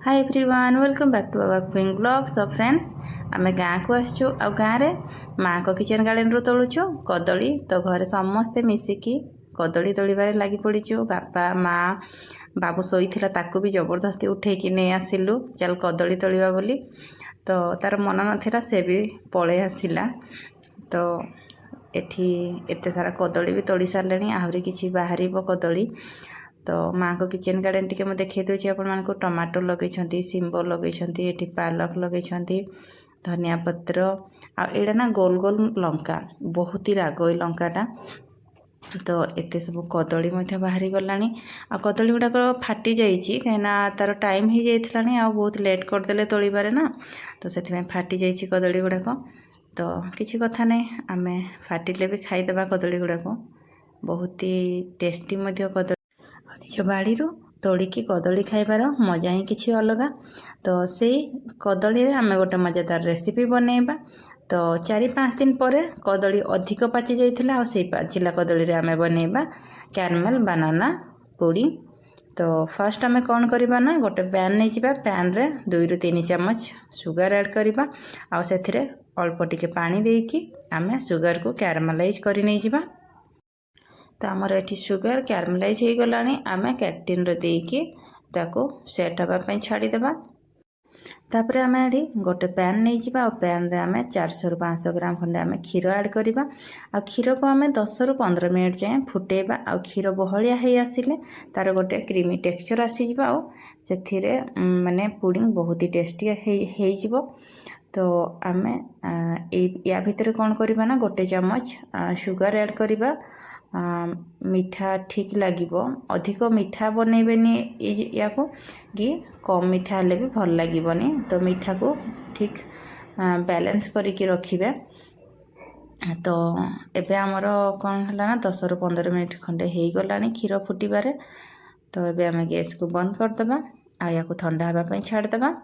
Hi everyone welcome back to our cooking blog. So friends आम गाँ को आसचु आ गाँव माँ को किचन गार्डन रू तोलुचु कदली। तो घरे समस्ते मिसिकी कदली तोलिबारे लगी पड़ीचु। बापा माँ बाबू शोईथिला ताकू भी जबरदस्ती उठेकी नहीं आसिलु चल कदली तोलिबा बोली। तो तार मन नथिला से भी पळे आसिला। तो एठी एते सारा कदली भी तोली सारलेनी आहरी किछि बाहरिबो कदली। तो माँ को किचन गार्डन टी मुझे देखी दूसरी आपण को टमाटो लगे शिंबो लगे ये पालक लगे धनिया पत्र आड़ा ना गोल गोल लंका बहुत ही राग ये लंकाटा। तो एत सब कदली बाहरी गला आ कदली गुड़ाक फाटी जाइए कहीं तार टाइम हो जाइए आ बहुत लेट करदे तोलिबारे ना। तो से फाटी जाइए कदली गुड़ाक। तो किसी कथा नहीं आम फाटिले भी खाईदे कदली गुड़ाक बहुत ही टेस्टी कदली निज बाड़ी तोड़िकी कदली खाइबार मजा ही किसी अलग। तो से कदली आम गोटे मजेदार रेसिपी बनैबा। तो 4-5 दिन पर कदली अधिक पाची जाइथिला आ से पाचिला कदली आम बनैबा कैरमेल बनाना पुडिंग। तो फर्स्ट आम कौन करवा ना गोटे पैन नहीं जावा पैन रे 2-3 चम्मच सुगर ऐड करवा आ से अल्प टिके पानी देकी आम सुगर को कैरमेलाइज कर नहीं जावा। तो आमर ये सुगर कैरमेलाइज हो गला आम कैक्टिन देकी ताको सेट हाँपाई छाड़ीदेवा। तापर आम ये गोटे पैन नहीं जावा पैन रे आम 400-500 ग्राम खंडे आम क्षीर ऐड करवा आ क्षीर को आम 10-15 मिनट जाए फुटेबा आ क्षीर बहलिया हो आसिले तार गोटे क्रीमी टेक्सचर आसीजा आ से माने पुडिंग बहुत ही टेस्टी हो। तो आम या भितर कौन करवा ना गोटे चम्मच सुगर ऐड करवा। मीठा ठीक लगे अधिक मीठा बनैबेनी या कि कम मीठा हेले भी भल लगे। तो मीठा को ठीक बैलेंस करके रखिए। तो एबे आमर कौन है ना 10-15 मिनट खंडे हो गला क्षीर फुटबारे। तो एबे आम गैस को बंद करदे आ या ठंडा हाँपाई छाड़दे।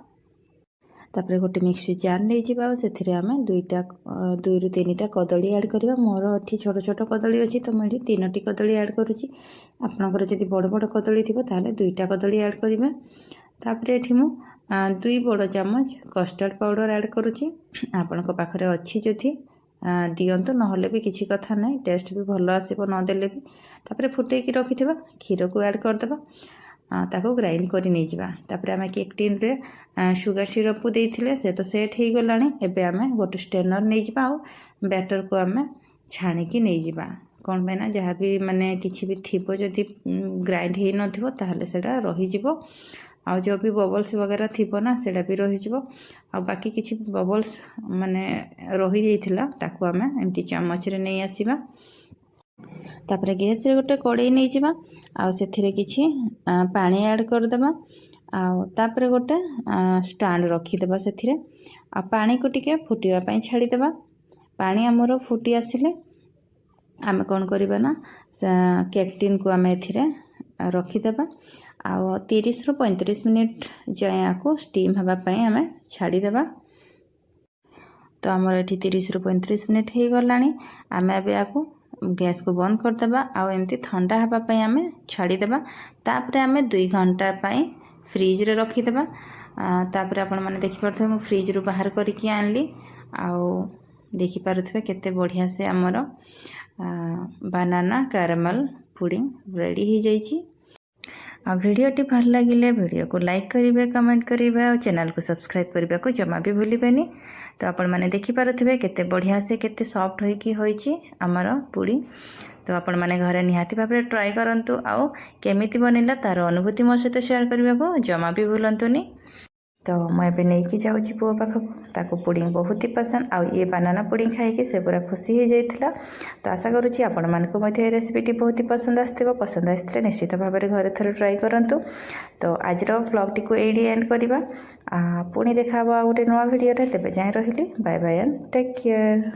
तापर गोटे मिक्सी जार नहीं जावा से आम 2-3टा कदली ऐड करवा। मोर ये छोट छोट कदली अच्छी तो मुझे 3टी कदली ऐड करुँची। आपणकर जदि बड़ बड़ कदली थी ताहले 2टा कदली ऐड करेंगे। तापर ये 2 बड़ चामच कस्टर्ड पाउडर ऐड करुँची। आपण पाखरे अच्छी जदि दिंतु ना भी किसी कथा ना टेस्ट भी भल आसो नदेले भी। तापर फुटेकी रखि क्षीर को ऐड करदे ताको ग्राइंड कर नहीं जावा। तापर आम केक टिन रे सुगर सिरप को देइथिले से तो सेट हो गला। एबे आम गोटे स्टेनर नहीं जावा आ बैटर को आम छाणिकी नहीं जावा कौन पे ना जहाँ भी माने किसी भी थीबो जदि ग्राइंड हो नथिबो ताहले सेटा रही जिवो आ जो भी बबल्स वगैरह थीबो ना सेटा भी रही जिवो आ बाकी किसी बबल्स माने रही जाइथिला ताको आम एमती चम्मच रे नहीं आसीबा। तापर गैस रे गोटे कड़ाई नहीं जावा आ सेथिरे किछि पानी ऐड करदेबा तापर गोटे स्टैंड रखीदेबा सेथिरे आ पानी को टिके फुटिबा पई छाड़ीदेबा। पानी आमर फुटी आसिले आम कौन करवा ना केक टिन को आम एथिरे रखीदेबा आ 30-35 मिनिट जाए आपको स्टीम हाँपाई आम छाड़ीदेबा। तो आमर ये 30-35 मिनिट हो गला आम ए आपको गैस को बंद करदेबा आ एमती ठंडा हाँपाई आम छाड़ीदेबा। तापर आम 2 घंटा पाई फ्रिज रे रखीदेबा। तापर आपण मैंने देखिपे मु फ्रिज रू बाहर करके आनली आउ देखिपे केते बढ़िया से आमर बनाना कैरमेल पुडिंग रेडी हो जाइए। आ भिडियोटी भल लगिले वीडियो को लाइक करेंगे कमेंट करेंगे और चैनल को सब्सक्राइब करने को जमा भी भूलें। तो आपण मैंने देखिपे केते बढ़िया से केते सॉफ्ट होइकी होइची आमर पुडिंग। तो आपण मैंने घरे निहाती भाव ट्राए करंतु आउ केमिति बनिला तार अनुभूति मो सहित शेयर करने को जमा भी भूलंतुनी। तो मुझे नहीं जाऊँगी पुओ पाखक ताको पुडिंग बहुत ही पसंद आ ये बानाना पुडिंग खाई से पूरा खुशी हो जाता। तो आशा करुँची आपण मानक रेसिपीटी बहुत ही पसंद आसते निश्चित भाव में घरे थोड़े ट्राए करंतु। तो आज व्लॉगटी को एडी एंड करवा पुणी देखा गोटे नुआ वीडियो तेज जाए रही bye bye and take care.